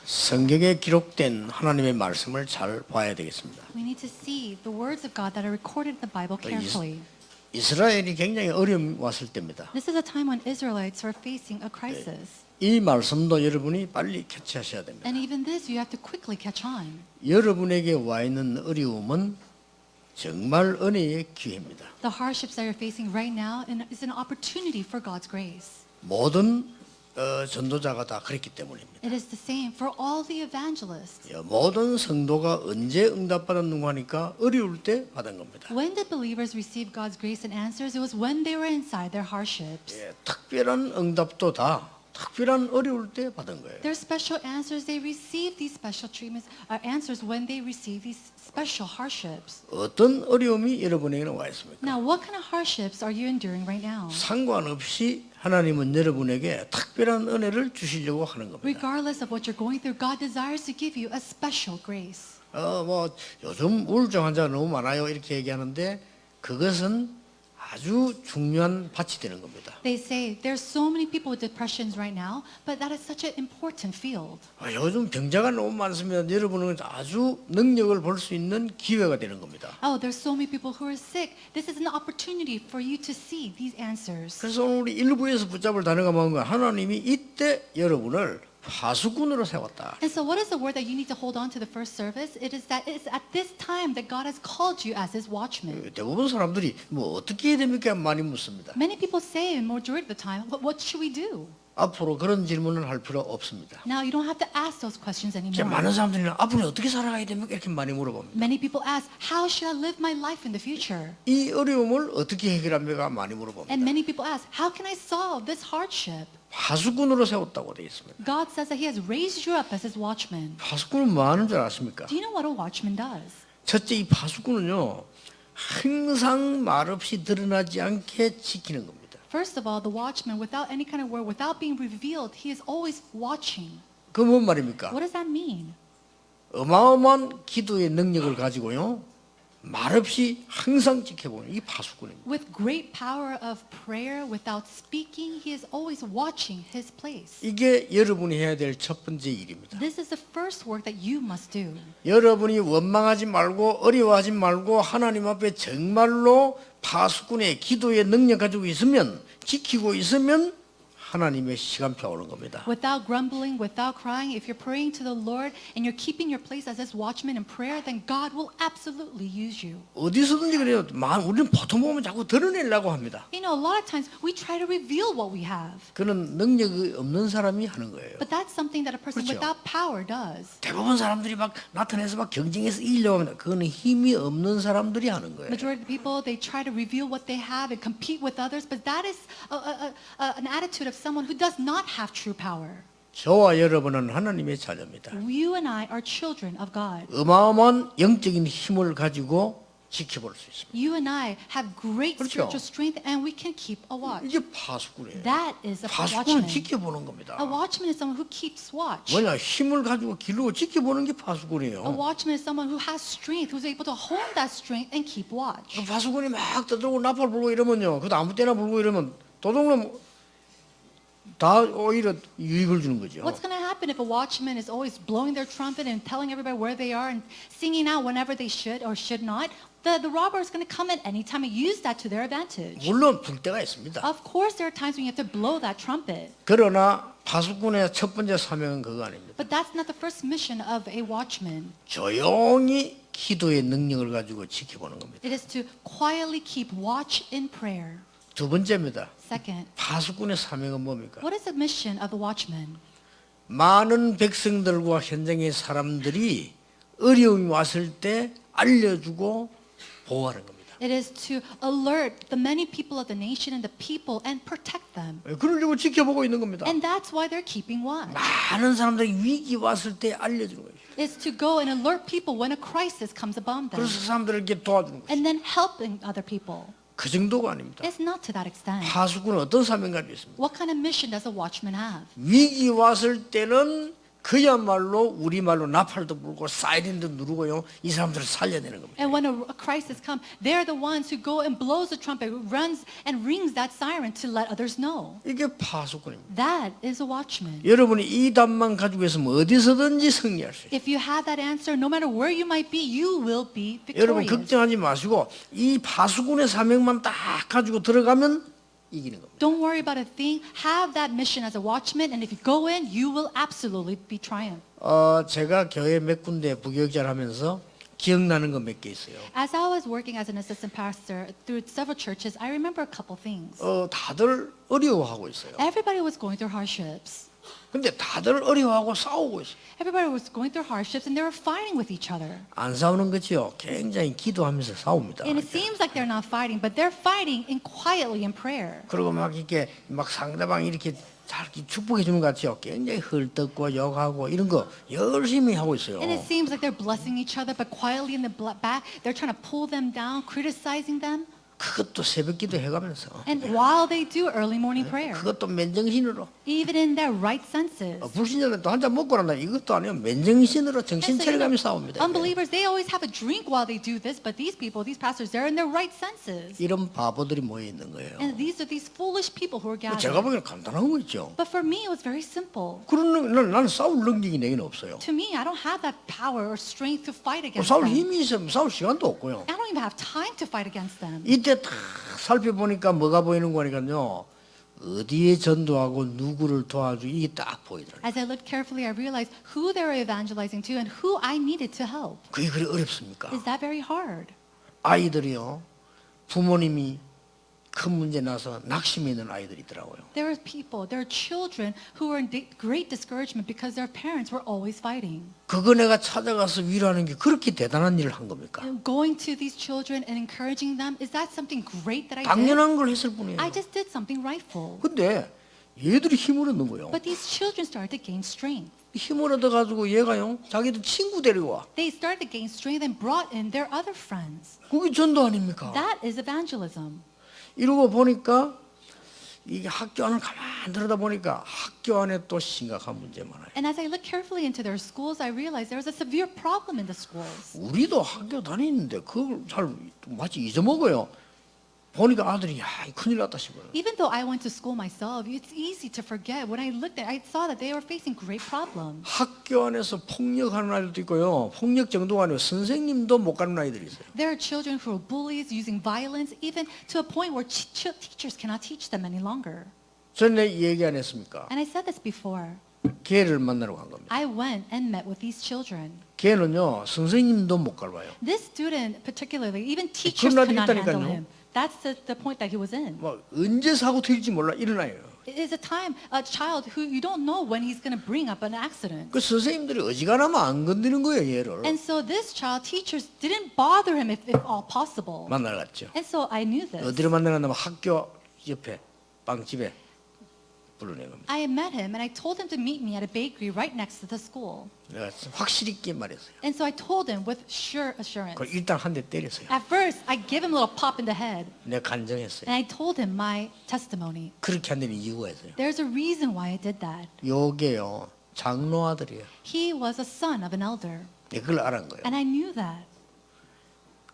성경에 기록된 하나님의 말씀을 잘 봐야 되겠습니다. We need to see the words of God that are recorded in the Bible carefully. 이스라엘이 굉장히 어려움이 왔을 때입니다. This is a time when Israelites are facing a crisis. 이 말씀도 여러분이 빨리 캐치하셔야 됩니다. And even this, you have to quickly catch on. 여러분에게 와 있는 어려움은 정말 은혜의 기회입니다. The hardships that you're facing right now is an opportunity for God's grace. 모든 전도자가 다 그랬기 때문입니다. It is the same for all the evangelists. 모든 성도가 언제 응답받았는가 하니까 어려울 때 받은 겁니다. When did believers receive God's grace and answers? It was when they were inside their hardships. 특별한 응답도 다 특별한 어려울 때 받은 거예요. Their special answers, they receive these special treatments, answers when they receive these special hardships. 어떤 어려움이 여러분에게는 와 있습니까? Now, what kind of hardships are you enduring right now? 상관없이 하나님은 여러분에게 특별한 은혜를 주시려고 하는 겁니다. Regardless of what you're going through, God desires to give you a special grace. 요즘 우울증 환자가 너무 많아요 이렇게 얘기하는데 그것은 아주 중요한 밭이 되는 겁니다. They say there's so many people with depressions right now, but that is such an important field. 요즘 병자가 너무 많습니다. 여러분은 아주 능력을 볼 수 있는 기회가 되는 겁니다. Oh, there's so many people who are sick. This is an opportunity for you to see these answers. 그래서 오늘 우리 일부에서 붙잡을 단어가 뭔가 하나님이 이때 여러분을 파수꾼으로 세웠다. And so what is the word that you need to hold on to the first service? It is that it's at this time that God has called you as his watchman. 대부분 사람들이 뭐 어떻게 해야 됩니까? 많이 묻습니다. Many people say majority of the time, what should we do? 앞으로 그런 질문을 할 필요 없습니다. Now you don't have to ask those questions 많은 anymore. 사람들이 앞으로 어떻게 살아가야 됩니까? 이렇게 많이 물어봅니다. Many people ask, how should I live my life in the future? 이 어려움을 어떻게 해결합니까? 많이 물어봅니다. And many people ask, how can I solve this hardship? 파수꾼으로 세웠다고 되어 있습니다. God says that he has raised you up as his watchman. 파수꾼은 뭐 하는 줄 아십니까? Do you know what a watchman does? 첫째 이 파수꾼은요 항상 말없이 드러나지 않게 지키는 겁니다. First of all, the watchman, without any kind of word, without being revealed, he is always watching. 그 뭔 말입니까? What does that mean? 어마어마한 기도의 능력을 가지고요 말없이 항상 지켜보는 이 파수꾼입니다. With great power of prayer, without speaking, he is always watching his place. 이게 여러분이 해야 될 첫 번째 일입니다. This is the first work that you must do. 여러분이 원망하지 말고 어려워하지 말고 하나님 앞에 정말로 파수꾼의 기도의 능력 가지고 있으면 지키고 있으면 하나님의 시간표가 오는 겁니다. Without grumbling, without crying, if you're praying to the Lord and you're keeping your place as his watchman in prayer, then God will absolutely use you. 어디서든지 그래요. 우리는 보통 보면 자꾸 드러내려고 합니다. You know, a lot of times we try to reveal what we have. 그는 능력이 없는 사람이 하는 거예요. But that's something that a person 그렇죠. without power does. 대부분 사람들이 막 나타내서 막 경쟁해서 이기려고 합니다. 그거는 힘이 없는 사람들이 하는 거예요. Majority of the people, they try to reveal what they have and compete with others, but that is an attitude of someone who does not have true power. 저와 여러분은 하나님의 자녀입니다. You and I are children of God. 어마어마한 영적인 힘을 가지고 지켜볼 수 있습니다. You and I have great 그렇죠. spiritual strength and we can keep a watch. 이게 파수꾼이에요. That is a 파수꾼은 watchman. 지켜보는 겁니다. A watchman is someone who keeps watch. 뭐냐 힘을 가지고 기르고 지켜보는 게 A 파수꾼이에요. watchman is someone who has strength, who's able to hold that strength and keep watch. 파수꾼이 막 떠들고 나팔 불고 이러면요. 그것도 아무 때나 불고 이러면 도둑놈 다 오히려 유익을 주는 거죠. What's going to happen if a watchman is always blowing their trumpet and telling everybody where they are and singing out whenever they should or should not? The robber is going to come at any time and use that to their advantage. 물론 불 때가 있습니다. Of course, there are times when you have to blow that trumpet. 그러나 파수꾼의 첫 번째 사명은 그거 아닙니다. But that's not the first mission of a watchman. 조용히 기도의 능력을 가지고 지켜보는 겁니다. It is to quietly keep watch in prayer. 두 번째입니다. Second, 파수꾼의 사명은 뭡니까? what is the mission of the watchman? 많은 백성들과 현장의 사람들이 어려움이 왔을 때 알려주고 보호하는 겁니다. It is to alert the many people of the nation and the people and protect them. 그러려고 지켜보고 있는 겁니다. And that's why they're keeping watch. 많은 사람들이 위기 왔을 때 알려주는 거예요. It's to go and alert people when a crisis comes upon them. 그래서 사람들에게 도와주는 거예요. And then helping other people. 그 정도가 아닙니다. It's not to that extent. 파수꾼은 어떤 사명 가지고 있습니까? What kind of mission does a watchman have? 위기 왔을 때는 그야말로 우리말로 나팔도 불고 사이렌도 누르고요. 이 사람들을 살려내는 겁니다. And when a crisis comes, they're the ones who go and blows the trumpet, who runs and rings that siren to let others know. 이게 파수꾼입니다. That is a watchman. 여러분이 이 답만 가지고 있으면 어디서든지 승리할 수 있어요. If you have that answer, no matter where you might be, you will be 여러분 victorious. 걱정하지 마시고 이 파수꾼의 사명만 딱 가지고 들어가면 이기는 겁니다. Don't worry about a thing. Have that mission as a watchman, and if you go in, you will absolutely be triumph. 제가 교회 몇 군데 부교육자를 하면서 기억나는 거 몇 개 있어요. As I was working as an assistant pastor through several churches, I remember a couple things. 다들 어려워하고 있어요. Everybody was going through hardships. 근데 다들 어려워하고 싸우고 있어요. Everybody was going through hardships, and they were fighting with each other. 안 싸우는 거지요. 굉장히 기도하면서 싸웁니다. And it seems like they're not fighting, but they're fighting quietly in prayer. 그리고 막 이렇게 막 상대방이 이렇게 잘 이렇게 축복해 주는 것 같죠. 굉장히 헐떡고 욕하고 이런 거 열심히 하고 있어요. And it seems like they're blessing each other, but quietly in the back, they're trying to pull them down, criticizing them. 그것도 새벽 기도 해가면서 And while they do early morning prayer, 그것도 맨정신으로 even in their right senses. 불신자들 또 한 잔 먹고 난다 이것도 아니면 맨정신으로 정신 And so, you know, 차려가며 싸웁니다. unbelievers, they always have a drink while they do this, but these people, these pastors, they're in their right senses. 이런 바보들이 모여 있는 거예요. And these are these foolish people who are 제가 gathered. 보기에는 간단한 거 있죠. But for me, it was very simple. 그런 나는 싸울 능력이 내게는 없어요. To me, I don't have that power or strength to fight against 싸울 them. 힘이 있으면 싸울 시간도 없고요. I don't even have time to fight against them. 이때 다 살펴보니까 뭐가 보이는 거니까요. 어디에 전도하고 누구를 도와주고 이게 딱 보이더라고요. As I looked carefully, I realized who they were evangelizing to and who I needed to help. 그게 그리 어렵습니까? Is that very hard? 아이들이요. 부모님이 큰 문제 나서 낙심해 있는 아이들이 있더라고요. There are people, there are children who are in great discouragement because their parents were always fighting. 그거 내가 찾아가서 위로하는 게 그렇게 대단한 일을 한 겁니까? And going to these children and encouraging them, is that something great that I did? 당연한 걸 했을 뿐이에요. I just did something rightful. 근데 얘들이 힘을 얻는 거예요. But these children started to gain strength. 힘을 얻어가지고 얘가요. 자기들 친구 데리고 와. They started to gain strength and brought in their other friends. 그게 전도 아닙니까? That is evangelism. 이러고 보니까 이게 학교 안을 가만 들여다 보니까 학교 안에 또 심각한 문제 많아요. And as I looked carefully into their schools, I realized there was a severe problem in the schools. 우리도 학교 다니는데 그걸 잘 마치 잊어먹어요. 보니까 아들이 야 큰일 났다 싶어요. Even though I went to school myself, it's easy to forget. When I looked at it, I saw that they were facing great problems. 학교 안에서 폭력하는 아이들도 있고요. 폭력 정도가 아니고 선생님도 못 가는 아이들이 있어요. There are children who are bullies, using violence, even to a point where teachers cannot teach them any longer. 전에 얘기 안 했습니까? And I said this before. 걔를 만나러 간 겁니다. I went and met with these children. 걔는요 선생님도 못 가봐요. This student particularly, even teachers 그런 could not 아이들이 handle 있다니까요. him. That's the point that he was in. 막 언제 사고 튈지 몰라 이런 아이예요. It is a child who you don't know when he's going to bring up an accident. 그 선생님들이 어지간하면 안 건드는 거예요 얘를. And so this child, teachers didn't bother him if all possible. 만나러 갔죠. And so I knew this. 어디로 만나러 갔냐면 학교 옆에 빵집에 불러낸 겁니다. I met him and I told him to meet me at a bakery right next to the school. 내가 확실히 있게 말했어요. And so I told him with sure assurance. 그걸 일단 한 대 때렸어요. At first, I gave him a little pop in the head. 내가 간증했어요. And I told him my testimony. 그렇게 한 데는 이유가 있어요. There's a reason why I did that. 요게요 장로 아들이에요. He was a son of an elder. 내가 그걸 알은 거예요. And I knew that.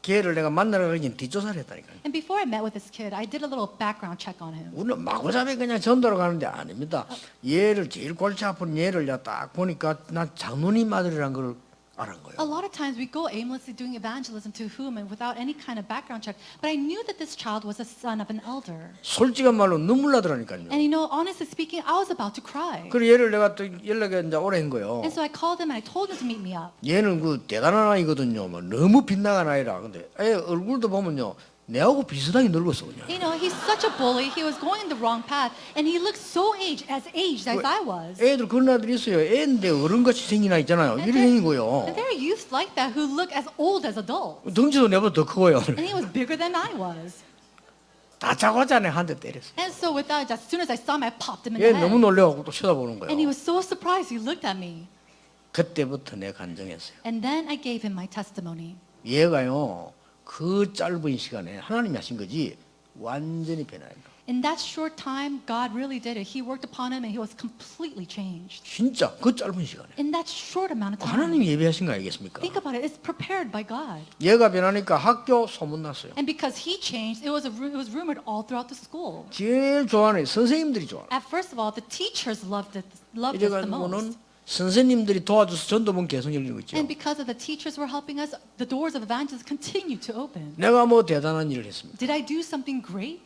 걔를 내가 만나러 가기 전에 뒷조사를 했다니까요. And before I met with this kid, I did a little background check on him. 우리는 마구잡이 그냥 전도로 가는데 아닙니다. 얘를 제일 골치 아픈 얘를 딱 보니까 난 장로님 아들이란 걸 알은 거예요. A lot of times we go aimlessly doing evangelism to whom and without any kind of background check. But I knew that this child was a son of an elder. 솔직한 말로 눈물 나더라니까요. And you know, honestly speaking, I was about to cry. 그래서 얘를 내가 또 연락에 이제 오래 한 거예요. And so I called him and I told him to meet me up. 얘는 그 대단한 아이거든요. 뭐 너무 빗나간 아이라. 근데 애 얼굴도 보면요. 내하고 비슷하게 늙었어 그냥. You know, he's such a bully. He was going in the wrong path, and he looked so aged as I was. 애들 그런 아들이 있어요. 애인데 어른같이 생긴 아이 있잖아요. 이런 생긴 거요. And there are youths like that who look as old as adults. 덩치도 내보다 더 크고요. And he was bigger than I was. 다짜고짜 한 대 때렸어. And so with that, as soon as I saw him, I popped him in 얘 the 너무 head. 놀래갖고 또 쳐다보는 And he 거예요. was so surprised. He looked at me. 그때부터 내가 간증했어요. And then I gave him my testimony. 얘가요. 그 짧은 시간에 하나님이 하신 거지 완전히 변화했다. In that short time, God really did it. He worked upon him and he was completely changed. 진짜 그 짧은 시간에. In that short amount of time. 하나님이 예배하신 거 아니겠습니까? Think about it. It's prepared by God. 얘가 변하니까 학교 소문났어요. And because he changed, it was rumored all throughout the school. 제일 좋아하는 선생님들이 좋아. At first of all, the teachers loved this 이제 the 가지고는 most. 선생님들이 도와줘서 전도문 계속 열리고 있죠. And because of the teachers were helping us, the doors of evangelism continue to open. 내가 뭐 대단한 일을 했습니다. Did I do something great?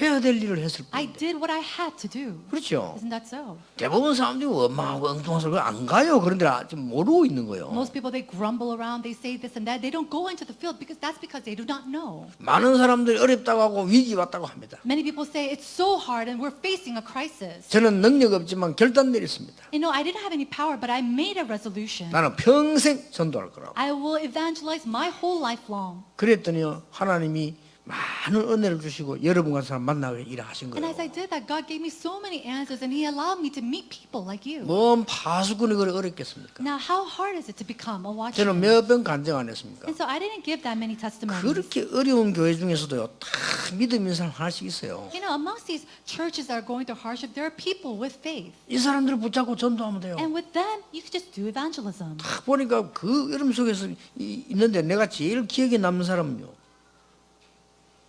해야 될 일을 했을 I 뿐인데. did what I had to do. 그렇죠. Isn't that so? 대부분 사람들이 원망하고 엉뚱한 소리 안 가요. 그런데 좀 모르고 있는 거예요. Most people, they grumble around, they say this and that. They don't go into the field because that's because they do not know. 많은 사람들이 어렵다고 하고 위기 왔다고 합니다. Many people say it's so hard and we're facing a crisis. 저는 능력 없지만 결단 내렸습니다. You know, I didn't have any power, but I made a resolution. 나는 평생 전도할 거라고. I will evangelize my whole life long. 그랬더니요 하나님이 많은 은혜를 주시고 여러분 같은 사람 만나게 일하신 And as I 거예요. did that, God gave me so many answers and He allowed me to meet people like you. 뭔 파수꾼이 그리 어렵겠습니까? Now, how hard is it to become a 저는 watchman? 몇 번 간증 안 했습니까? And so I didn't give that many testimonies. 그렇게 어려운 교회 중에서도요 다 믿음 있는 사람 하나씩 있어요. You know, amongst these churches that are going through hardship, there are people with faith. 이 사람들을 붙잡고 전도하면 돼요. And with them, you could just do evangelism. 딱 보니까 그 여름 속에서 있는데 내가 제일 기억에 남는 사람은요.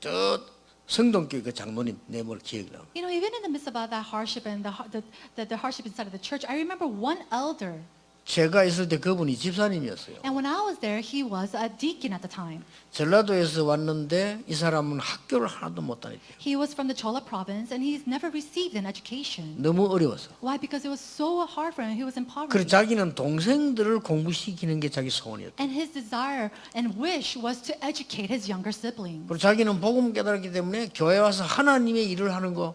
저 성동교회 그 장로님 내 뭘 기억이 나. You know, even in the midst of all that hardship and the hardship inside of the church, I remember one elder. 제가 있을 때 그분이 집사님이었어요. And when I was there, he was a deacon at the time. 전라도에서 왔는데 이 사람은 학교를 하나도 못 다녔대요. He was from the Chola province and he's never received an education. 너무 어려워서. Why? Because it was so hard for him. He was in 그래서 poverty. 자기는 동생들을 공부시키는 게 자기 소원이었대요. And his desire and wish was to educate his younger siblings. 그리고 자기는 복음 깨달았기 때문에 교회 와서 하나님의 일을 하는 거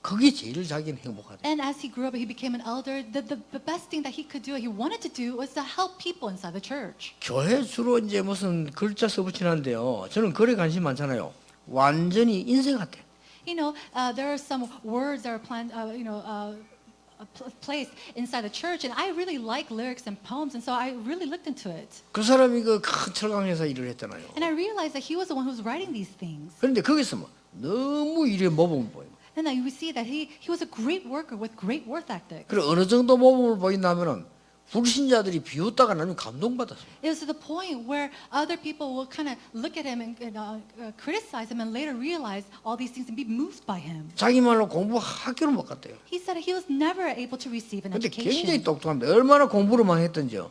그게 제일 자기는 행복하대. And as he grew up, he became an elder. The best thing that he could do, he wanted to do, was to help people inside the church. 교회 주로 이제 무슨 글자 써붙이는데요. 저는 글에 관심 많잖아요. 완전히 인생 같아. You know, there are some words that are placed inside the church, and I really like lyrics and poems, and so I really looked into it. 그 사람이 그 큰 철강에서 일을 했잖아요. And I realized that he was the one who was writing these things. 그런데 거기서 뭐 너무 일에 모범을 보여요. And then we see that he was a great worker with great work ethic. 그리고 어느 정도 모범을 보인다면은 불신자들이 비웃다가 나중에 감동받았어요. It was to the point where other people will kind of look at him and criticize him, and later realize all these things and be moved by him. 자기 말로 공부 학교를 못 갔대요. He said he was never able to receive an 근데 education. 굉장히 똑똑합니다. 얼마나 공부를만 했던지요.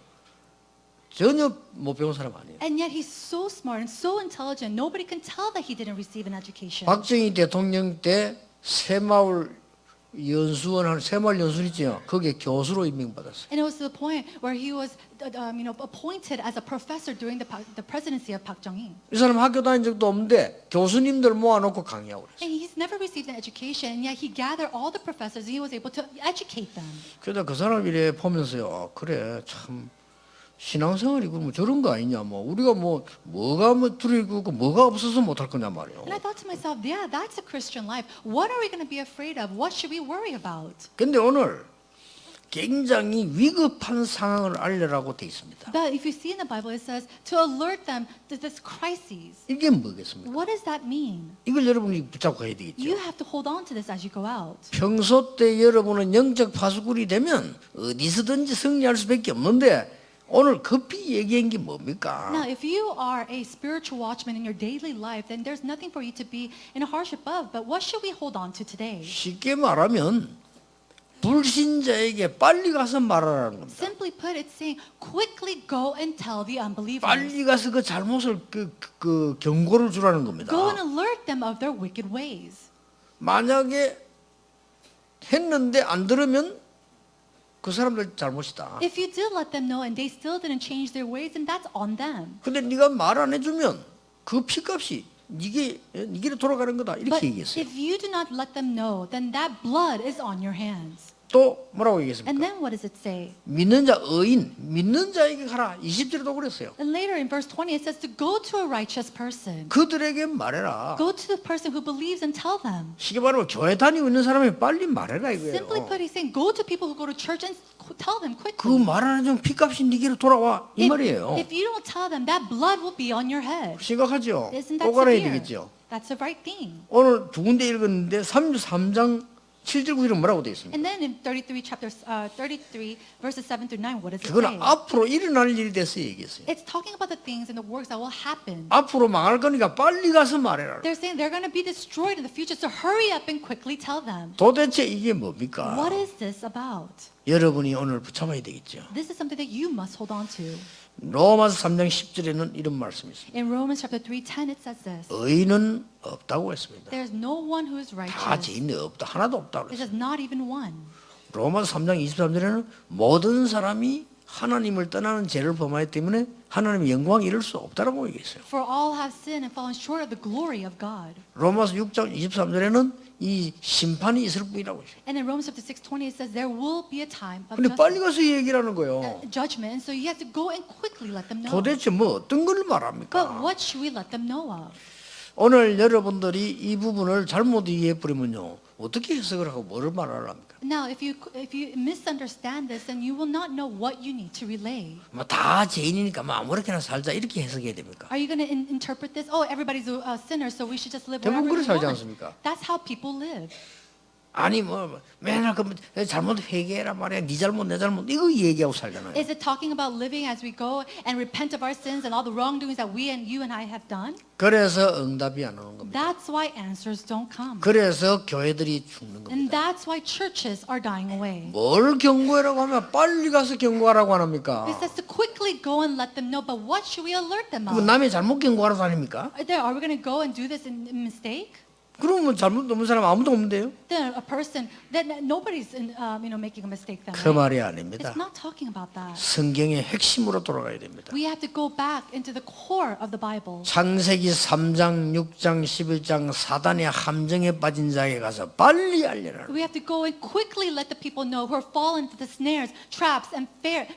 전혀 못 배운 사람 아니에요. And yet he's so smart and so intelligent. Nobody can tell that he didn't receive an education. 박정희 대통령 때 새마을 연수원 하는 새마을 연수원 있죠. 거기에 교수로 임명받았어요. And it was to the point where he was, appointed as a professor during the presidency of Park Chung-hee. 이 사람 학교 다닌 적도 없는데 교수님들 모아놓고 강의하고 그랬어요. And he's never received an education, and yet he gathered all the professors and he was able to educate them. 그러다 그 사람 이래 보면서요. 아, 그래 참 신앙생활이 그러면 저런 거 아니냐. 뭐 우리가 뭐가 두려고 뭐가 없어서 못할 거냐 말이에요. And I thought to myself, yeah, that's a Christian life. What are we going to be afraid of? What should we worry about? 근데 오늘 굉장히 위급한 상황을 알려라고 돼 있습니다. But if you see in the Bible, it says to alert them to this crises. 이게 뭐겠습니까? What does that mean? 이걸 여러분이 붙잡고 가야 되겠죠. You have to hold on to this as you go out. 평소 때 여러분은 영적 파수꾼이 되면 어디서든지 승리할 수밖에 없는데 오늘 급히 얘기한 게 뭡니까? Now, if you are a spiritual watchman in your daily life, then there's nothing for you to be in a hardship of. But what should we hold on to today? 쉽게 말하면 불신자에게 빨리 가서 말하라는 겁니다. Simply put, it's saying, quickly go and tell the unbelievers. 빨리 가서 그 잘못을 그 경고를 주라는 겁니다. Go and alert them of their wicked ways. 만약에 했는데 안 들으면 그 사람들 잘못이다. If you did let them know and they still didn't change their ways, then that's on them. 근데 네가 말 안 해주면 그 피값이 네게 돌아가는 거다. But 이렇게 얘기했어요. if you do not let them know, then that blood is on your hands. 또 뭐라고 And 얘기했습니까? then what does it say? 믿는 자 의인 믿는 자에게 가라. 20절에도 그랬어요. And later in verse 20 it says to go to a righteous person. 그들에게 말해라. Go to the person who believes and tell them. 쉽게 말하면 교회 다니고 있는 사람이 빨리 말해라 Simply 이거예요. put, he's saying go to people who go to church and tell them 그 quickly. 말 안 해주면 피값이 네게로 돌아와 이 말이에요. If you don't tell them, that blood will be on your head. 심각하죠. Isn't that 꼭 알아야 severe? 되겠죠. That's the right thing. 오늘 두 군데 읽었는데 33장 7절 9절은 뭐라고 되어 있습니까? And then in 33 verses 7 through 9, what does it 그건 say? 앞으로 일어날 일에 대해서 얘기했어요. It's talking about the things and the works that will happen. 앞으로 망할 거니까 빨리 가서 말해라. They're saying they're going to be destroyed in the future, so hurry up and quickly tell them. 도대체 이게 뭡니까? What is this about? 여러분이 오늘 붙잡아야 되겠죠. This is something that you must hold on to. 로마서 3장 10절에는 이런 말씀이 있습니다. In Romans chapter 3:10 it says this. 의인은 없다고 했습니다. There's no one who is 다 righteous. 죄인이 없다. 하나도 없다고 It 그랬어요. says not even one. 로마서 3장 23절에는 모든 사람이 하나님을 떠나는 죄를 범하기 때문에 하나님의 영광을 이룰 수 없다라고 얘기했어요. For all have sinned and fallen short of the glory of God. 로마서 6장 23절에는 이 심판이 있을 뿐이라고 했어요. And in Romans chapter 6:20 it says there will be a time of 근데 빨리 justice, 가서 얘기라는 거예요. judgment. And so you have to go and quickly let them know. 도대체 뭐 어떤 걸 But 말합니까? what should we let them know of? 오늘 여러분들이 이 부분을 잘못 이해해 버리면요. 어떻게 해석을 하고 뭐를 말하랍니까? Now, if you misunderstand this, then you will not know what you need to relay. 뭐 다 죄인이니까 뭐 아무렇게나 살자 이렇게 해석해야 됩니까? Are you going to interpret this? Oh, everybody's a sinner, so we should just live wherever 대부분 we 그렇게 살지 want. 않습니까? That's how people live. 아니 뭐 맨날 그 잘못 회개해라 말이야. 네 잘못 내 잘못 이거 얘기하고 살잖아요. Is it talking about living as we go and repent of our sins and all the wrongdoings that you and I have done? 그래서 응답이 안 오는 겁니다. That's why answers don't come. 그래서 교회들이 죽는 And 겁니다. that's why churches are dying away. 뭘 경고하라고 하면 빨리 가서 경고하라고 안 합니까? It says to quickly go and let them know, but what should we alert them 그 of? 남의 잘못 경고하러 다닙니까? Are we going to go and do this in mistake? 그러면 잘못 넘은 사람 아무도 없는데요? Then a person, then nobody's making a mistake then. 그 Right? 말이 아닙니다. It's not talking about that. 성경의 핵심으로 돌아가야 됩니다. We have to go back into the core of the Bible. 창세기 3장, 6장, 11장 사단의 함정에 빠진 자에게 가서 빨리 알려라. We have to go and quickly let the people know who are fallen into the snares, traps, and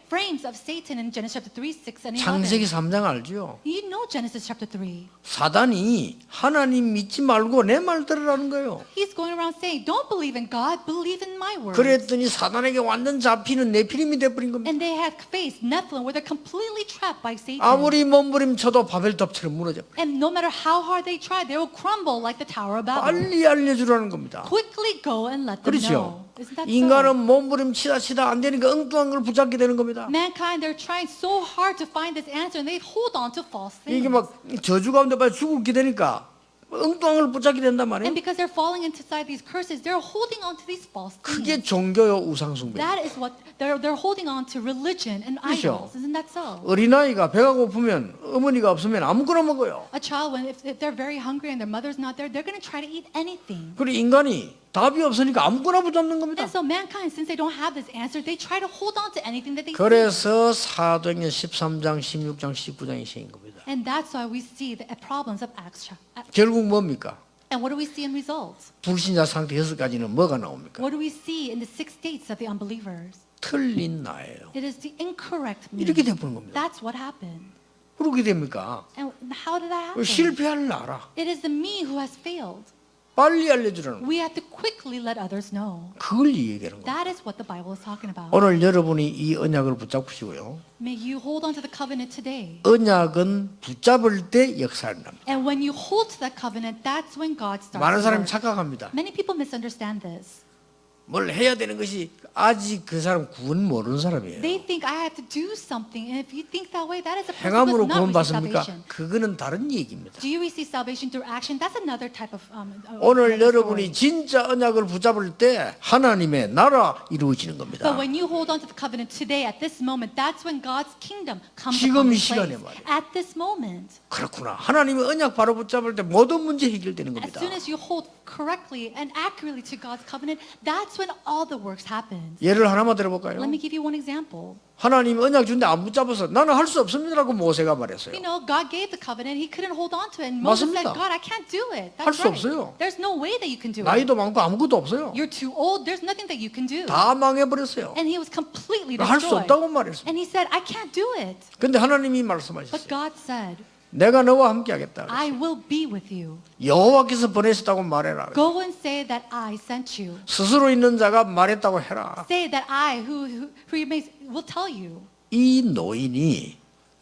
frames of Satan in Genesis chapter 3, 6, and 11. 창세기 3장 알죠? You know Genesis chapter 3. 사단이 하나님 믿지 말고 내 말 들으라는 거예요. He's going around saying, don't believe in God, believe in my word. 그랬더니 사단에게 완전 잡히는 네피림이 돼버린 겁니다. And they had faced Nephilim where they're completely trapped by Satan. 아무리 몸부림쳐도 바벨탑처럼 무너져. And no matter how hard they try, they will crumble like the Tower of Babel. 빨리 알려주라는 겁니다. Quickly go and let them 그렇죠? know. Isn't that 인간은 so? 몸부림치다 안 되니까 엉뚱한 걸 붙잡게 되는 겁니다. Mankind, they're trying so hard to find this answer and they hold on to false things. 이게 막 저주 가운데 빨리 죽게 되니까 엉뚱한 걸 붙잡게 된단 말이에요. And because they're falling inside these curses, they're holding on to these false 그게 things. 종교요 우상숭배. That is what they're holding on to religion and 그렇죠. idols. Isn't that so? 어린아이가 배가 고프면 어머니가 없으면 아무거나 먹어요. A child, if they're very hungry and their mother's not there, they're going to try to eat anything. 그리고 인간이 답이 없으니까 아무거나 붙잡는 겁니다. And so mankind, since they don't have this answer, they try to hold on to anything that they see. 그래서 사도행전 13장, 16장, 19장이 생긴 겁니다. And that's why we see the problems of Acts. 결국 뭡니까? And what do we see in results? 불신자 상태 6가지는 뭐가 나옵니까? What do we see in the 6 states of the unbelievers? 틀린 나예요. It is the incorrect me. 이렇게 돼버린 겁니다. That's what happened. 그렇게 됩니까? And how did that happen? 실패할 나라. It is the me who has failed. 빨리 알려주라는 거. We have to quickly let others know. 그걸 얘기하는 거예요. That is what the Bible is talking about. 오늘 여러분이 이 언약을 붙잡으시고요. May you hold on to the covenant today. 언약은 붙잡을 때 역사한답니다. And when you hold to that covenant, that's when God starts 많은 to 사람이 work. 착각합니다. Many people misunderstand this. 뭘 해야 되는 것이 아직 그 사람 구원 모르는 사람이에요. They think I have to do something. And if you think that way, that is a person who 행함으로 does not 구원 receive 받습니까? salvation. 그거는 다른 얘기입니다. Do you receive salvation through action? That's another type of 오늘 another 여러분이 story. 진짜 언약을 붙잡을 때 하나님의 나라 이루어지는 겁니다. But when you hold on to the covenant today, at this moment, that's when God's kingdom comes 지금 upon 이 place. 시간에 말이에요. At this moment, 그렇구나. 하나님의 언약 바로 붙잡을 때 모든 문제 해결되는 as 겁니다. soon as you hold correctly and accurately to God's covenant, that's that's when all the works happen. 예를 하나만 들어볼까요? Let me give you one example. 하나님이 언약 준데 안 붙잡아서 나는 할 수 없습니다라고 모세가 말했어요. You know, God gave the covenant. He couldn't hold on to it. And Moses 맞습니다. said, God, I can't do it. 할 That's 수 right. 없어요. There's no way that you can do it. 나이도 많고 아무것도 없어요. You're too old. There's nothing that you can do. 다 망해버렸어요. And he was completely 할 수 destroyed. 없다고 말했어요. And he said, I can't do it. 근데 하나님이 But 말씀하셨어요. God said, 내가 너와 함께 하겠다. I will be with you. 여호와께서 보내셨다고 말해라. Go and say that I sent you. 스스로 있는 자가 말했다고 해라. Say that I, who will tell you. 이 노인이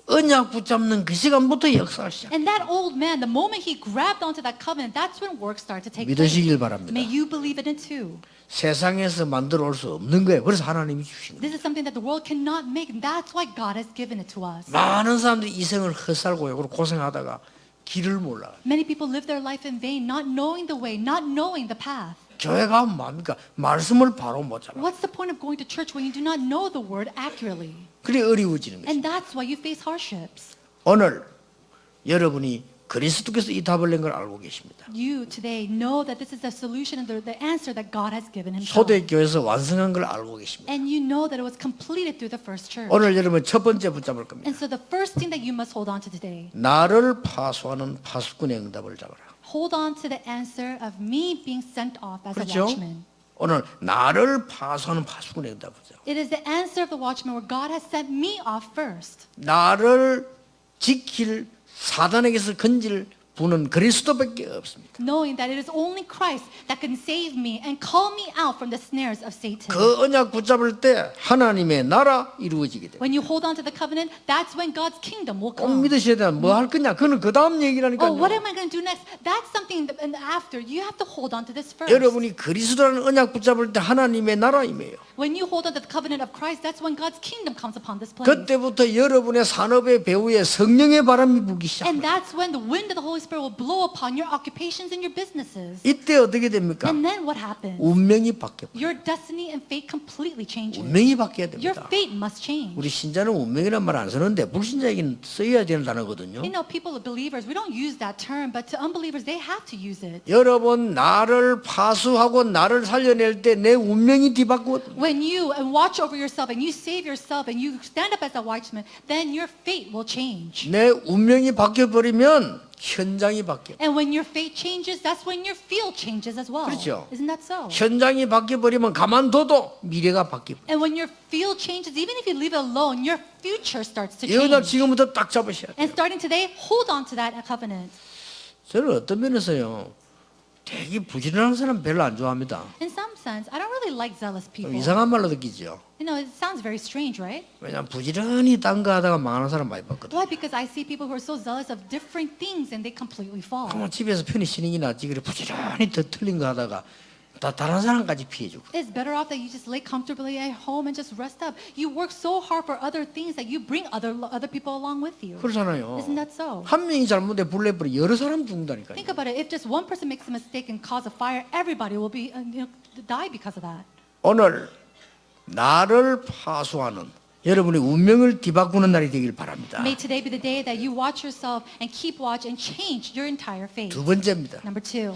언약 붙잡는 그 시간부터 역사를 시작. And that old man, the moment he grabbed onto that covenant, that's when work started to take place. 믿으시길 바랍니다. May you believe it in too. 세상에서 만들어 올 수 없는 거예요. 그래서 하나님이 주신 거예요. This is something that the world cannot make. And that's why God has given it to us. 많은 사람들이 이 생을 헛살고요. 그리고 고생하다가 길을 몰라. Many people live their life in vain, not knowing the way, not knowing the path. 교회 가면 뭡니까? 말씀을 바로 못 잡아. What's the point of going to church when you do not know the word accurately? 그래 어려워지는 거죠. And that's why you face hardships. 오늘 여러분이 그리스도께서 이 답을 낸 걸 알고 계십니다. You today know that this is the solution and the answer that God has given himself. 초대교회에서 완성한 걸 알고 계십니다. And you know that it was completed through the first church. 오늘 여러분 첫 번째 붙잡을 겁니다. And so the first thing that you must hold on to today, 나를 파수하는 파수꾼의 응답을 잡아라. hold on to the answer of me being sent off as a 그렇죠? watchman. 오늘 나를 파수하는 파수꾼의 응답을 잡아라. It is the answer of the watchman where God has sent me off first. 나를 지킬 사단에게서 건질 분은 그리스도밖에 없습니다. Knowing that it is only Christ that can save me and call me out from the snares of Satan. 그 언약 붙잡을 때 하나님의 나라 이루어지게 돼요. When you hold on to the covenant, that's when God's kingdom will 꼭 come. 믿으셔야 돼. 뭐 할 거냐? 그는 그 다음 얘기라니까요. Oh, what am I going to do next? That's something and after. You have to hold on to this first. 여러분이 그리스도라는 언약 붙잡을 때 하나님의 나라임이에요. When you hold on to the covenant of Christ, that's when God's kingdom comes upon this place. 그때부터 여러분의 산업의 배후에 성령의 바람이 불기 And 시작합니다. that's when the wind of the Holy Spirit will blow upon your occupations and your businesses. 이때 어떻게 됩니까? And then what happens? 운명이 바뀌어요. Your destiny and fate completely changes. 운명이 바뀌어야 Your 됩니다. fate must change. 우리 신자는 운명이란 말 안 쓰는데 불신자에게는 써야 되는 단어거든요. You know, people, believers, we don't use that term, but to unbelievers, they have to use it. 여러분 나를 파수하고 나를 살려낼 때 내 운명이 뒤바뀌거든요. When you watch over yourself and you save yourself and you stand up as a watchman, then your fate will change. 내 운명이 바뀌어버리면 현장이 바뀌어요. And when your fate changes, that's when your field changes as well. 그렇죠. Isn't that so? 현장이 바뀌어버리면 가만둬도 미래가 바뀌고 And when your field changes, even if you leave it alone, your future starts to 이 언약 change. 지금부터 딱 잡으셔야 돼요. And starting today, hold on to that covenant. 저는 어떤 면에서요 되게 부지런한 사람 별로 안 좋아합니다. In some sense, I don't really like zealous 좀 people. 이상한 말로 느끼죠. You know, it sounds very strange, right? 왜냐하면 부지런히 딴 거 하다가 망하는 사람 많이 봤거든요. Why? Because I see people who are so zealous of different things and they completely fall. 그러면 집에서 편히 쉬는 게 낫지 그래 부지런히 더 틀린 거 하다가 다 다른 사람까지 피해주고. It's better off that you just lay comfortably at home and just rest up. You work so hard for other things that you bring other people along with you. 그렇잖아요. Isn't that so? 한 명이 잘못해 불 내버려 여러 사람 죽는다니까요. Think about it. If just one person makes a mistake and cause a fire, everybody will be die because of that. 오늘 나를 파수하는 여러분의 운명을 뒤바꾸는 날이 되길 바랍니다. May today be the day that you watch yourself and keep watch and change your entire fate. 두 번째입니다. Number two,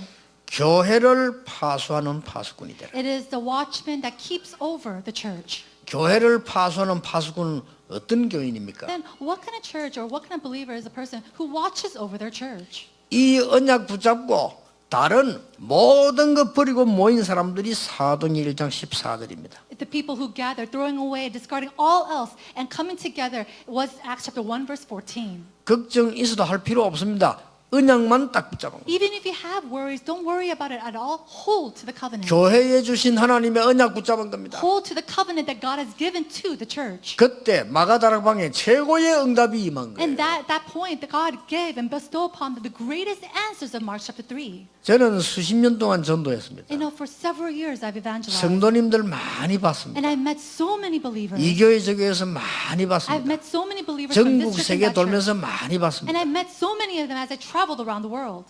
교회를 파수하는 파수꾼이 되라. it is the watchman that keeps over the church. 교회를 파수하는 파수꾼은 어떤 교인입니까? Then what kind of church or what kind of believer is a person who watches over their church? 이 언약 붙잡고 다른 모든 것 버리고 모인 사람들이 사도행전 1장 14절입니다. The people who gather, throwing away, discarding all else, and coming together was Acts chapter 1, verse 14. 걱정 있어도 할 필요 없습니다. 언약만 딱 붙잡은 거예요. Even if you have worries, don't worry about it at all. Hold to the covenant. 교회에 주신 하나님의 언약 붙잡은 겁니다. Hold to the covenant that God has given to the church. 그때 마가다락방에 최고의 응답이 임한 거예요. And that point that God gave and bestowed upon the greatest answers of Mark chapter 3. 저는 수십 년 동안 전도했습니다. You know, for several years I've evangelized. 성도님들 많이 봤습니다. And I've met so many believers. 이 교회 저 교회에서 많이 I've 봤습니다. met so many believers from 전국 this church 세계 and that church. 돌면서 많이 And 봤습니다. I've met so many of them as I traveled around the world.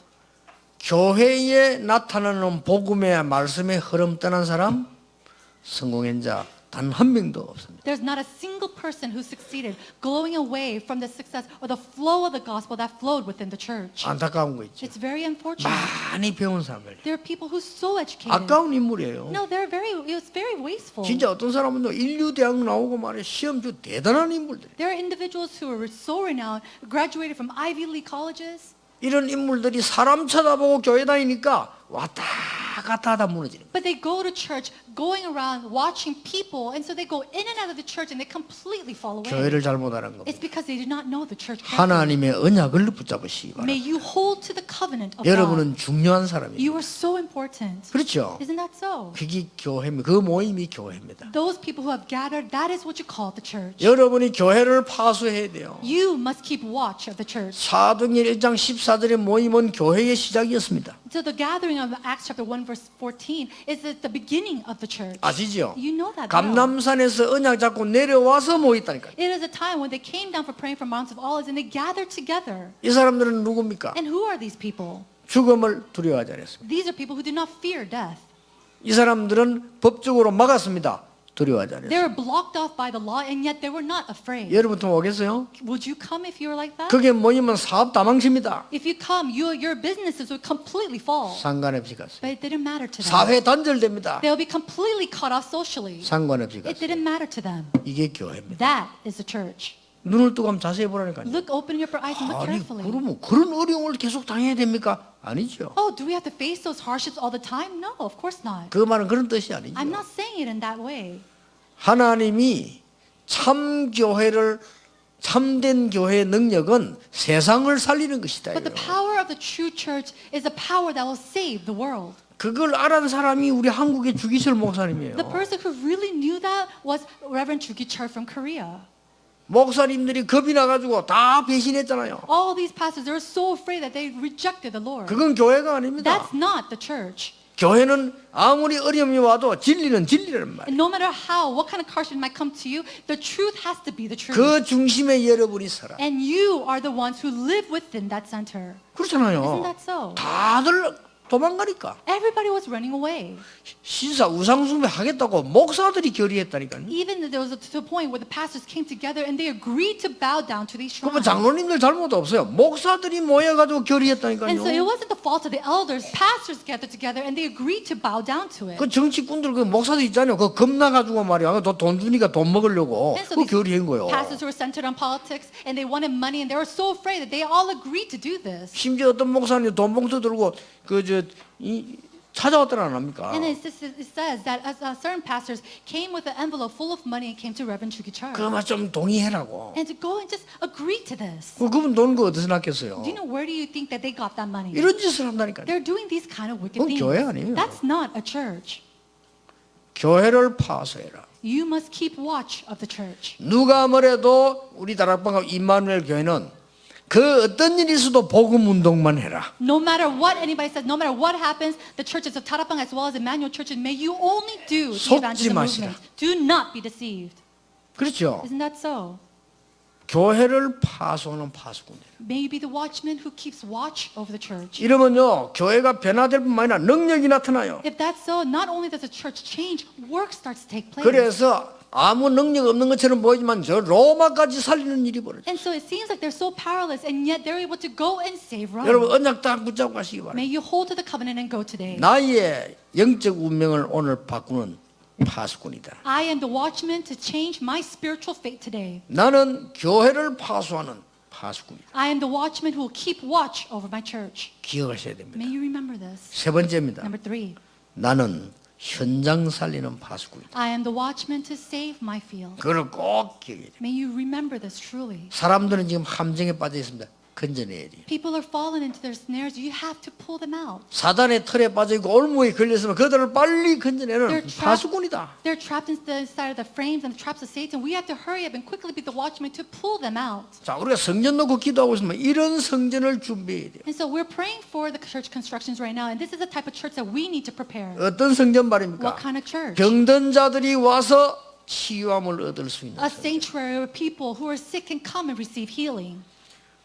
교회에 나타나는 복음의 말씀의 흐름 떠난 사람 성공한 자 단 한 명도 없습니다. There's not a single person who succeeded glowing away from the success or the flow of the gospel that flowed within the church. 안타까운 거 있죠. It's very unfortunate. 많이 배운 사람들. There are people who's so educated. 아까운 인물이에요. No, it's very wasteful. 진짜 어떤 사람은 인류대학 나오고 말해 시험주 대단한 인물들. There are individuals who are so renowned, graduated from Ivy League colleges. 이런 인물들이 사람 쳐다보고 교회 다니니까 왔다 갔다 하다 무너지는 거예요. But they go to church, going around, watching people, and so they go in and out of the church and they completely fall away. 교회를 잘못 알은 겁니다. It's because they do not know the church correctly. 하나님의 언약을 붙잡으시기 May 바랍니다. you hold to the covenant of God. 여러분은 중요한 사람이에요. You are so important. 그렇죠? Isn't that so? 그게 교회입니다. 그 모임이 교회입니다. Those people who have gathered, that is what you call the church. 여러분이 교회를 파수해야 돼요. You must keep watch of the church. 사도행전 1장 14절의 모임은 교회의 시작이었습니다. So the gathering of Acts chapter 1 verse 14 is at the beginning of the church. 아시죠? You know that well. 감람산에서 언약 잡고 내려와서 모였다니까요. It is a time when they came down for praying from Mount of Olives and they gathered together. 이 사람들은 누굽니까? And who are these people? 죽음을 두려워하지 않았습니다. These are people who do not fear death. 이 사람들은 법적으로 막았습니다. 두려워하지 They 않았습니다. were blocked off by the law and yet they were not afraid. 여러분도 오겠어요? Would you come if you were like that? 그게 모이면 사업 다 망칩니다. If you come, your businesses would completely fall. 상관없이 갔어요. But it didn't matter to them. 사회 단절됩니다. They'll be completely cut off socially. 상관없이 It 갔어요. didn't matter to them. 이게 교회입니다. That is the church. 눈을 뜨고 한번 자세히 보라니까요. Look, open your eyes and look 아니 carefully. 그러면 그런 어려움을 계속 당해야 됩니까? 아니죠. Oh, do we have to face those hardships all the time? No, of course not. 그 말은 그런 뜻이 아니죠. I'm not saying it in that way. 하나님이 참 교회를 참된 교회의 능력은 세상을 살리는 것이다. But the 이거예요. power of the true church is a power that will save the world. 그걸 알은 사람이 우리 한국의 주기철 목사님이에요. The person who really knew that was Reverend Chu Gi-chul from Korea. 목사님들이 겁이 나가지고 다 배신했잖아요. All these pastors, they were so afraid that they rejected the Lord. 그건 교회가 아닙니다. That's not the church. 교회는 아무리 어려움이 와도 진리는 진리란 말이에요. And no matter how, what kind of hardship might come to you, the truth has to be the truth. 그 중심에 여러분이 살아. And you are the ones who live within that center. 그렇잖아요. Isn't that so? 다들 도망가니까. Everybody was running away. 신사 우상숭배 하겠다고 목사들이 결의했다니까요. Even there was to the point where the pastors came together and they agreed to bow down to these 그러면 shrines. 장로님들 잘못 없어요. 목사들이 모여가지고 And so it 결의했다니까요. wasn't the fault of the elders. Pastors gathered together and they agreed to bow down to it. 그 정치꾼들 그 목사들 있잖아요. 그 겁나가지고 말이야. 돈 주니까 돈 먹으려고 And so 그 these 결의한 거요. pastors who were centered on politics and they wanted money and they were so afraid that they all agreed to do this. 심지어 어떤 목사님 돈 봉투 들고 찾아왔더라 안 합니까? And it says that certain pastors came with an envelope full of money and came to Reverend Chu Gi-chul. 그만 좀 동의해라고. And to go and just agree to this. 그분 돈 그 어디서 났겠어요? Do you know where do you think that they got that money? 이런 짓을 한다니까요. They're doing these kind of wicked 그건 things. 교회 아니에요. That's not a church. 교회를 파수해라. You must keep watch of the church. 누가 뭐래도 우리 다락방 임마누엘 교회는 그 어떤 일이 있어도 복음 운동만 해라. No matter what anybody says, no matter what happens, the churches of Tarapang as well as Emmanuel churches, may you only do the 속지 evangelism 마시라. movement. Do not be deceived. 그렇죠? Isn't that so? 교회를 파수하는 파수꾼들. May you be the watchman who keeps watch over the church. 이러면요 교회가 변화될 뿐만 아니라 능력이 나타나요. If that's so, not only does the church change, work starts to take place. 그래서 아무 능력 없는 것처럼 보이지만 저 로마까지 살리는 일이 벌어져요. And so it seems like they're so powerless, and yet they're able to go and save Rome. 여러분 언약 딱 붙잡고 가시기 바랍니다. May you hold to the covenant and go today. 나의 영적 운명을 오늘 바꾸는 파수꾼이다. I am the watchman to change my spiritual fate today. 나는 교회를 파수하는 파수꾼이다. I am the watchman who will keep watch over my church. 기억하셔야 됩니다. May you remember this. 세 번째입니다. Number 3, 나는 현장 살리는 파수꾼이다. I am the watchman to save my field. 그걸 꼭 기억해야 돼요. May you remember this truly. 사람들은 지금 함정에 빠져 있습니다. 건져내야 돼요. People are fallen into their snares. You have to pull them out. 사단의 틀에 빠져 있고 올무에 걸렸으면 그들을 빨리 건져내는 They're trapped, 파수꾼이다. they're trapped inside of the frames and the traps of Satan. We have to hurry up and quickly be the watchman to pull them out. 자, 우리가 성전 놓고 기도하고 있으면 이런 성전을 준비해야 돼요. And so we're praying for the church constructions right now. And this is the type of church that we need to prepare. 어떤 성전 말입니까? What kind of church? 병든 자들이 와서 치유함을 얻을 수 있는 A 성전. sanctuary where people who are sick can come and receive healing.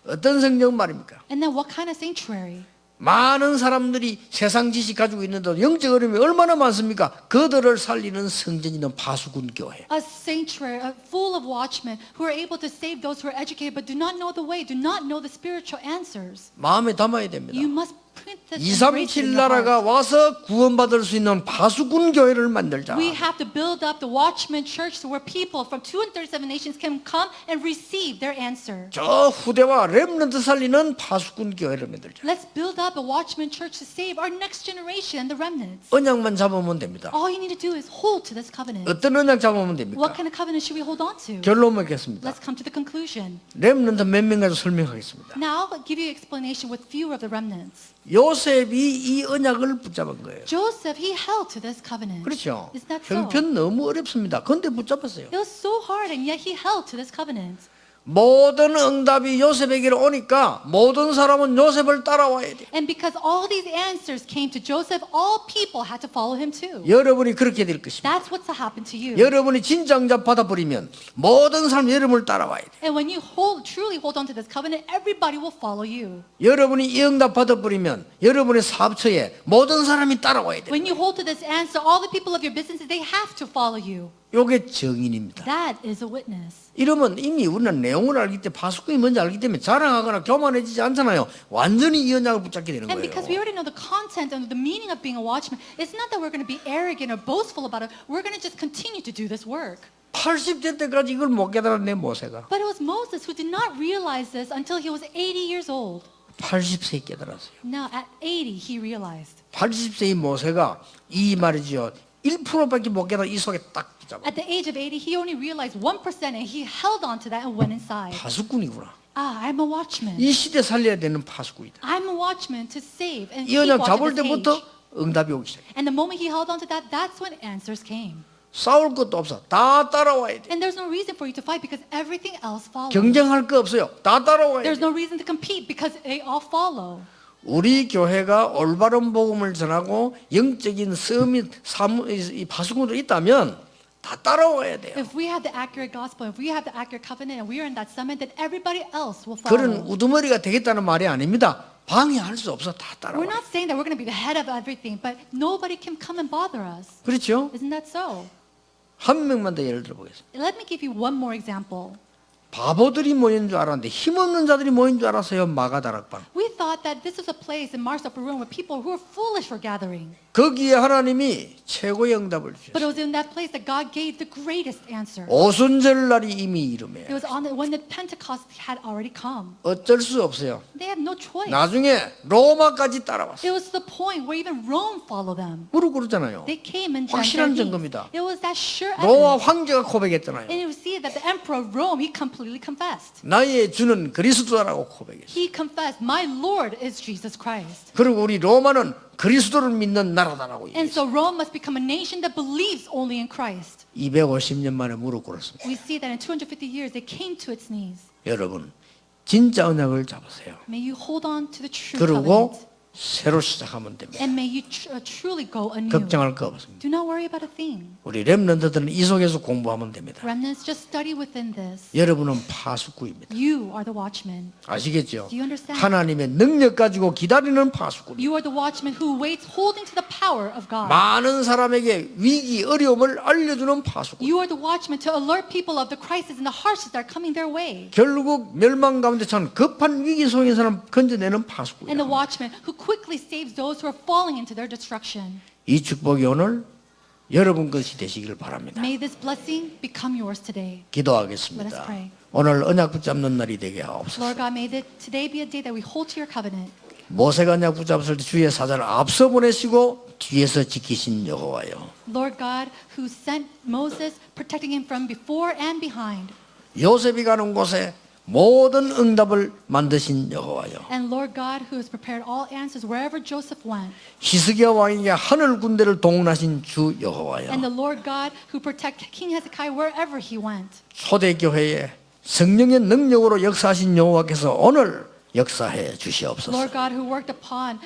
어떤 성전 말입니까? And then what kind of sanctuary? 많은 사람들이 세상 지식 가지고 있는데 영적 어려움이 얼마나 많습니까? 그들을 살리는 성전이는 파수꾼 교회. A sanctuary full of watchmen who are able to save those who are educated but do not know the way, do not know the spiritual answers. 마음에 담아야 됩니다. You must put this and embrace it 237 in your 나라가 heart. 와서 구원받을 수 있는 파수꾼 교회를 만들자. We have to build up the watchman church where people from 237 nations can come and receive their answer. 저 후대와 렘넌트 살리는 파수꾼 교회를 만들자. Let's build up a watchman church to save our next generation and the remnants. 언약만 잡으면 됩니다. All you need to do is hold to this covenant. 어떤 언약 잡으면 What 됩니까? kind of covenant should we hold on to? 결론 맺겠습니다. Let's come to the conclusion. 렘넌트 몇 명 가지고 설명하겠습니다. Now I'll give you explanation with few of the remnants. 요셉이 이 언약을 붙잡은 거예요. Joseph, he held to this covenant. 그렇죠. Isn't that so? 형편 너무 어렵습니다. 근데 붙잡았어요. It was so hard and yet he held to this covenant. 모든 응답이 요셉에게로 오니까 모든 사람은 요셉을 따라와야 돼요. And because all these answers came to Joseph, all people had to follow him too. 여러분이 그렇게 될 것입니다. That's what's to happen to you. 여러분이 진짜 응답 받아버리면 모든 사람 여러분을 따라와야 돼요. And when you truly hold on to this covenant, everybody will follow you. 여러분이 이 응답 받아버리면 여러분의 사업처에 모든 사람이 따라와야 돼요. When you hold to this answer, all the people of your businesses, they have to follow you. 이게 증인입니다. That is a witness. 이러면 이미 우리는 내용을 알기 때문에 파수꾼이 뭔지 알기 때문에 자랑하거나 교만해지지 않잖아요. 완전히 이 언약을 붙잡게 되는 And because we 거예요. already know the content and the meaning of being a watchman, it's not that we're going to be arrogant or boastful about it. We're going to just continue to do this work. 80대 때까지 이걸 못 깨달았네 모세가. But it was Moses who did not realize this until he was 80 years old. 80세에 깨달았어요. Now at 80, he realized. 80세의 모세가 이 말이죠. 1%밖에 못 깨달아 이 속에 딱 붙잡아. At the age of 80, he only realized 1% and he held on to that and went inside. 파수꾼이구나. Ah, I'm a watchman. 이 시대 살려야 되는 파수꾼이다. I'm a watchman to save and 이 keep 언약 watch 잡을 of this 때부터 age. 응답이 오기 시작해. And the moment he held on to that, that's when answers came. 싸울 것도 없어. 다 따라와야 돼. And there's no reason for you to fight because everything else follows. 경쟁할 거 없어요. 다 따라와야 There's 돼. no reason to compete because they all follow. 우리 교회가 올바른 복음을 전하고 영적인 서밋 이 파수꾼도 있다면 다 따라와야 돼요. If we have the accurate gospel, if we have the accurate covenant, and we are in that summit, then everybody else will 그런 follow. 우두머리가 되겠다는 말이 아닙니다. 방해할 수 없어. 다 We're 따라와. not saying that we're going to be the head of everything, but nobody can come and bother us. 그렇죠? Isn't that so? 한 명만 더 예를 들어보겠습니다. Let me give you one more example. 바보들이 모인 줄 알았는데 힘없는 자들이 모인 줄 알았어요. 마가다락방. We thought that this was a place in Mark's upper room where people who were foolish were gathering. 거기에 하나님이 최고의 응답을 But 주셨어요. it was in that place that God gave the greatest answer. 오순절 날이 이미 이름에 It was on when the Pentecost had already come. 어쩔 수 없어요. They had no choice. 나중에 로마까지 따라왔어요. It was to the point where even Rome followed them. 무릎 꿇었잖아요. They came and 확실한 bent their 증거입니다. knees. It was that sure 로마 evidence. 황제가 고백했잖아요. And you see that the emperor of Rome, he completely confessed. 나의 주는 그리스도라고 고백했어요. He confessed, my Lord is Jesus Christ. 그리고 우리 로마는 그리스도를 믿는 나라다라고 And 얘기했어요. so Rome must become a nation that believes only in Christ. 250년 만에 무릎 꿇었습니다. We see that in 250 years, they came to its knees. 여러분 진짜 언약을 잡으세요. May you hold on to the true 그리고 covenant. 새로 시작하면 됩니다. And may you truly go anew. 걱정할 거 없습니다. Do not worry about a thing. 우리 렘넌트들은 이 속에서 공부하면 됩니다. Remnants, just study within this. 여러분은 파수꾼입니다. You are the watchman. 아시겠죠? Do you understand? 하나님의 능력 가지고 기다리는 파수꾼. You are the watchman who waits holding to the power of God. 많은 사람에게 위기, 어려움을 알려주는 파수꾼. You are the watchman to alert people of the crisis and the hardships that are coming their way. 결국 멸망 가운데 처한 급한 위기 속에 사람 건져내는 And the 파수꾼이야. watchman who quickly saves those who are falling into their destruction. 이 축복이 오늘 여러분 것이 되시길 바랍니다. May this blessing become yours today. Let us 기도하겠습니다. pray. 오늘 언약 붙잡는 날이 되게 하옵소서. Lord God, may today be a day that we hold to your covenant. 모세가 언약 붙잡았을 때 주의 사자를 앞서 보내시고 뒤에서 지키신 여호와여. Lord God, who sent Moses, protecting him from before and behind. 요셉이 가는 곳에 모든 응답을 만드신 여호와여. And Lord God, who has prepared all answers wherever Joseph went. 히스기야 왕에게 하늘 군대를 동원하신 주 여호와여. And the Lord God, who protected King Hezekiah wherever he went. 초대교회에 성령의 능력으로 역사하신 여호와께서 오늘 역사해 주시옵소서. Lord God, who worked upon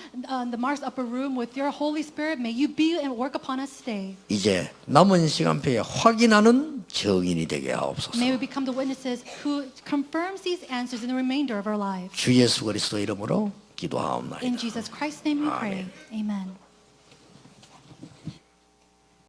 the Mars upper room with your Holy Spirit, may you be and work upon us today. 이제 남은 시간표에 확인하는 증인이 되게 하옵소서. May we become the witnesses who confirms these answers in the remainder of our lives. 주 예수 그리스도 이름으로 기도하옵나이다. In Jesus Christ's name we pray. 아멘. Amen.